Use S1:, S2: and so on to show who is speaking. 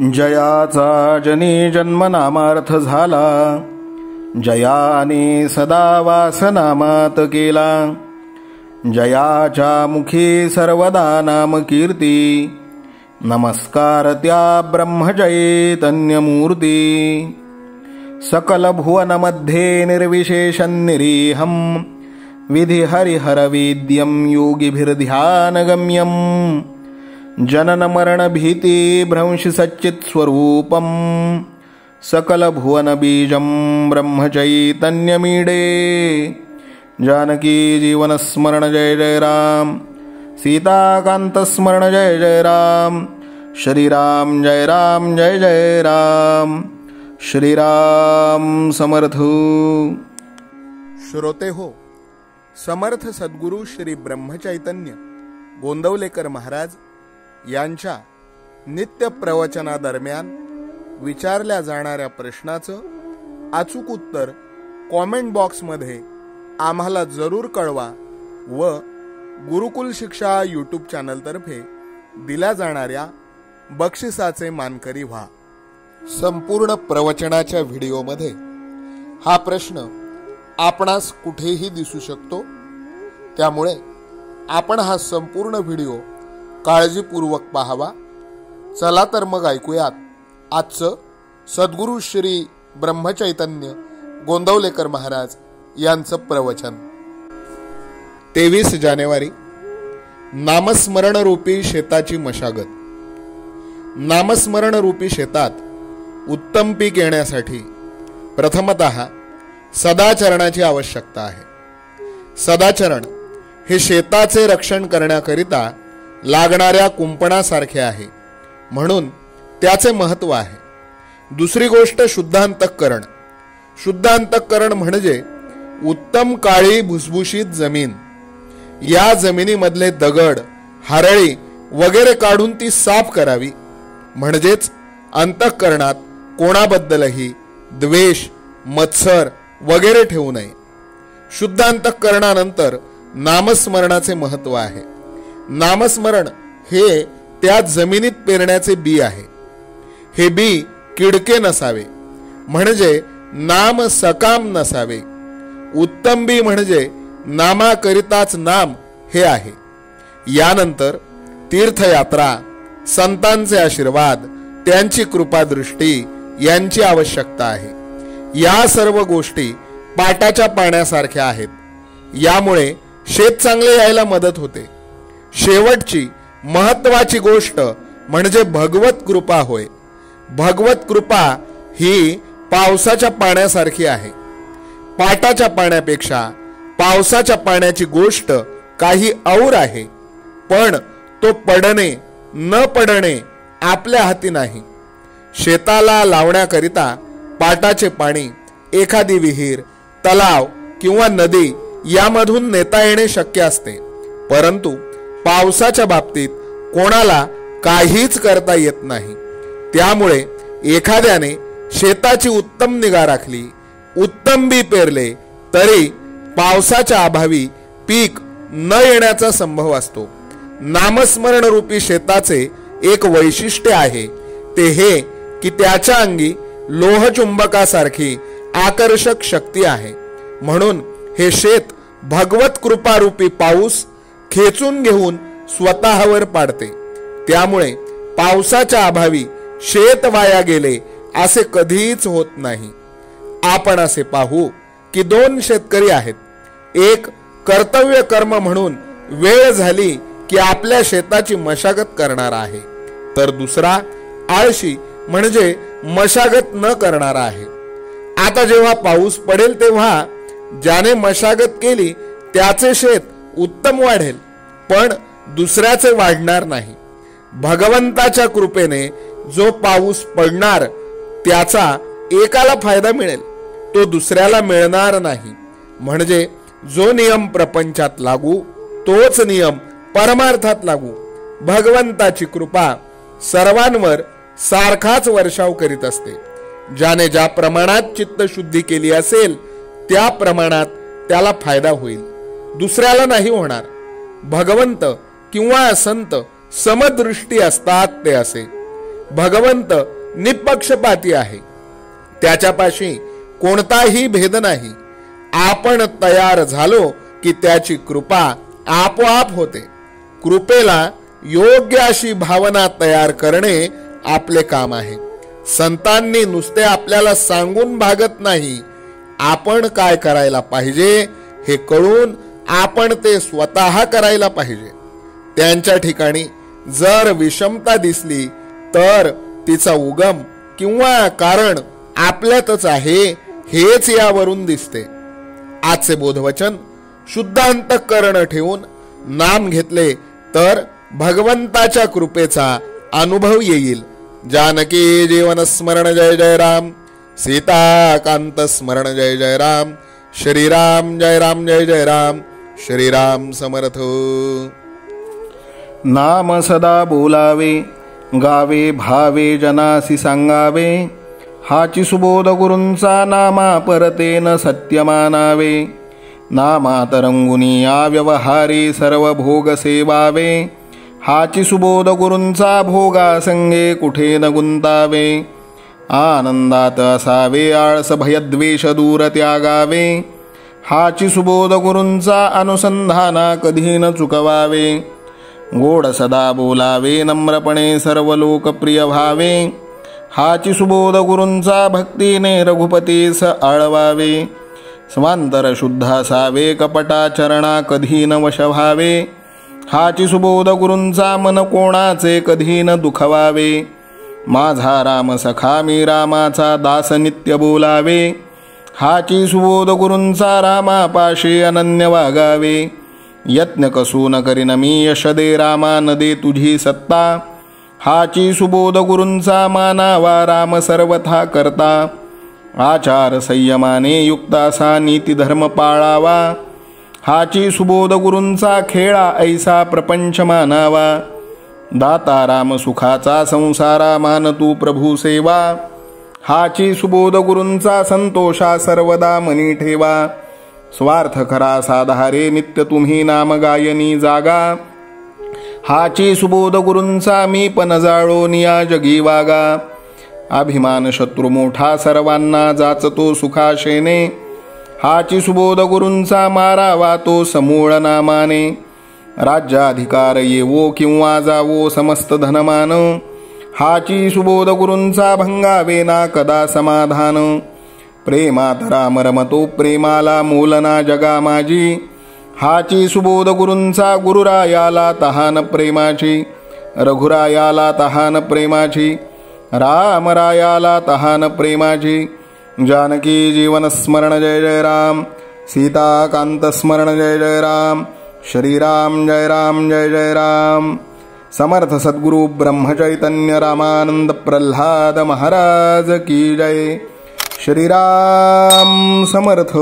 S1: जयाचा जनी जन्मनामार्थ झाला, जयाने सदा वासनामात केला. जयाच्या मुखी सर्वदा नाम कीर्ती, नमस्कार त्या ब्रह्मचैतन्यमूर्ती. सकल भुवनमध्ये निर्विशेषं निरीहं, विधि हरिहरवेद्यं योगिभिर्ध्यानगम्यं. जनन मरण भीति भ्रंश सच्चित् स्वरूपं, सकल भुवन बीजं ब्रह्मचैतन्यमीडे. जानकी जीवन स्मरण जय जय राम, सीताकांत स्मरण जय जय राम. श्रीराम जय राम जय जय राम. श्रीराम समर्थ.
S2: श्रोते हो, समर्थ सद्गुरू श्री ब्रह्मचैतन्य गोंदवलेकर महाराज यांच्या नित्य प्रवचनादरम्यान विचारल्या जाणाऱ्या प्रश्नाचं अचूक उत्तर कॉमेंट बॉक्समध्ये आम्हाला जरूर कळवा व गुरुकुल शिक्षा यूट्यूब चॅनलतर्फे दिल्या जाणाऱ्या बक्षिसाचे मानकरी व्हा. संपूर्ण प्रवचनाच्या व्हिडिओमध्ये हा प्रश्न आपणास कुठेही दिसू शकतो, त्यामुळे आपण हा संपूर्ण व्हिडिओ काळजीपूर्वक पाहावा. चला तर मग ऐकूयात आजचं सद्गुरू श्री ब्रह्मचैतन्य गोंदवलेकर महाराज यांचं प्रवचन. 23 जानेवारी. नामस्मरण रूपी शेताची मशागत. नामस्मरण रूपी शेतात उत्तम पीक येण्यासाठी प्रथमतः सदाचरणाची आवश्यकता आहे. सदाचरण हे शेताचे रक्षण करण्याकरिता लागणाऱ्या कुंपणासारखे आहे, म्हणून त्याचे महत्त्व आहे. दुसरी गोष्ट शुद्ध अंतःकरण. शुद्ध अंतःकरण म्हणजे उत्तम काळी भुसभुशीत जमीन. या जमिनीमधले दगड, हरळी वगैरे काढून ती साफ करावी. म्हणजेच अंतःकरणात कोणाबद्दलही द्वेष, मत्सर वगैरे ठेवू नये. शुद्ध अंतःकरणानंतर नामस्मरणाचे महत्त्व आहे. नामस्मरण हे त्या जमिनीत पेरण्याचे बी आहे. हे बी किडके नसावे, म्हणजे नाम सकाम नसावे. उत्तम बी म्हणजे नामाकरिताच नाम हे आहे. यानंतर तीर्थयात्रा, संतांचे आशीर्वाद, त्यांची कृपादृष्टी यांची आवश्यकता आहे. या सर्व गोष्टी पाटाच्या पाण्यासारख्या आहेत. यामुळे शेत चांगले यायला मदत होते. शेवटची महत्वाची गोष्ट म्हणजे भगवत कृपा होय. भगवत कृपा ही पावसाच्या पाण्यासारखी आहे. पाटाच्या पाण्यापेक्षा पावसाच्या पाण्याची गोष्ट काही और आहे, पण तो पडणे न पडणे आपल्या हाती नाही. शेताला लावण्याकरिता पाटाचे पाणी एखादी विहीर, तलाव किंवा नदी यामधून नेता येणे शक्य असते, परंतु पावसाच्या बाबतीत कोणाला काहीच करता येत नाही. त्यामुळे एखाद्याने शेताची उत्तम निगा राखली, उत्तम बी पेरले, तरी पावसाच्या अभावी पीक न येण्याचा संभव असतो. नामस्मरण रूपी शेताचे एक वैशिष्ट्य आहे, ते हे की त्याच्या अंगी लोहचुंबकासारखी आकर्षक शक्ती आहे. म्हणून हे शेत भगवत कृपारूपी पाऊस खेचून घेऊन स्वतःवर पाडते. त्यामुळे पावसाच्या अभावी शेत वाया गेले असे कधीच होत नाही. आपण असे पाहू की 2 शेतकरी आहेत. एक कर्तव्य कर्म म्हणून वेळ झाली की आपल्या शेताची मशागत करणार आहे, तर दुसरा आळशी म्हणजे मशागत न करणारा आहे. आता जेव्हा पाऊस पडेल तेव्हा ज्याने मशागत केली त्याचे शेत उत्तम वाढेल, पण दुसऱ्याचे वाढणार नाही. भगवंताच्या कृपेने जो पाऊस पडणार त्याचा एकाला फायदा मिळेल, तो दुसऱ्याला मिळणार नाही. म्हणजे जो नियम प्रपंचात लागू तोच नियम परमार्थात लागू. भगवंताची कृपा सर्वांवर सारखाच वर्षाव करीत असते. ज्याने ज्या प्रमाणात चित्तशुद्धी केली असेल त्या प्रमाणात त्याला फायदा होईल, दुसऱ्याला नाही होणार. भगवंत किंवा संत समदृष्टी असतात ते असे. भगवंत निपक्षपाती आहे, त्याच्यापाशी कोणताही भेद नाही. आपण तयार झालो की त्याची कृपा आपोआप होते. कृपेला योग्य अशी भावना तयार करणे आपले काम आहे. संतांनी नुसते आपल्याला सांगून भागत नाही, आपण काय करायला पाहिजे हे कळून आपण ते स्वतः करायला पाहिजे. त्यांच्या ठिकाणी जर विषमता दिसली तर तिचा उगम किंवा कारण आपल्यातच आहे हेच यावरून दिसते. आजचे बोधवचन शुद्ध अंतःकरण ठेवून नाम घेतले तर भगवंताच्या कृपेचा अनुभव येईल. जानकी जीवन स्मरण जय जय राम. सीताकांत स्मरण जय जय राम. श्रीराम जय राम जय जय राम. श्रीराम समर्थ.
S1: नाम सदा बोलावे, गावे भावे जनासी सांगावे. हाची सुबोध गुरूंचा नामा परतेन सत्य मानावे. नामात रंगुनी या व्यवहारी सर्व भोग सेवावे. हाची सुबोध गुरूंचा भोगा संगे कुठे न गुंतावे. आनंदात असावे आळस भयद्वेष दूर त्यागावे. हाची सुबोध गुरूंचा अनुसंधाना कधी न चुकवावे. गोड सदा बोलावे नम्रपणे सर्व लोकप्रिय भावे. हाची सुबोध गुरूंचा भक्तीने रघुपतीस आळवावे. स्वांतर शुद्ध असावे कपटाचरणा कधी न वश व्हावे. हाची सुबोध गुरूंचा मन कोणाचे कधी न दुखवावे. माझा राम सखा मी रामाचा दास नित्य बोलावे. हाची सुबोध गुरूंचा रामापाशी अनन्य वागावे. यत्न कसून करीन मी यश दे रामा न दे तुझी सत्ता. हाची सुबोध गुरूंचा मानावा राम सर्वथा करता. आचार संयमाने युक्त असा नीती धर्म पाळावा. हाची सुबोध गुरूंचा खेळा ऐसा प्रपंच मानावा. दाता राम सुखाचा संसारा मान तू प्रभू सेवा. हाची सुबोध गुरूंचा संतोषा सर्वदा मनी ठेवा. स्वार्थ खरा साधारे नित्य तुम्ही नाम गायनी जागा. हाची सुबोध गुरूंचा मी पण जाळो निया जगी वागा. अभिमान शत्रू मोठा सर्वांना जाचतो सुखाशेने. हाची सुबोध गुरूंचा मारावा तो समूळ नामाने. राज्याधिकार येवो किंवा जावो समस्त धनमान. हाची सुबोध गुरूंचा भंगावे ना कदा समाधान. प्रेमात राम रमतो प्रेमाला मोलना जगा माझी. हाची सुबोध गुरूंचा गुरुरायाला तहान प्रेमाची. रघुरायाला तहान प्रेमाची. रामरायाला तहान प्रेमाची. जानकी जीवन स्मरण जय जय राम. सीताकांत स्मरण जय जय राम. श्रीराम जय राम जय जय राम. समर्थ सद्गुरु ब्रह्मचैतन्य रामानंद प्रल्हाद महाराज की जय. श्रीराम समर्थ.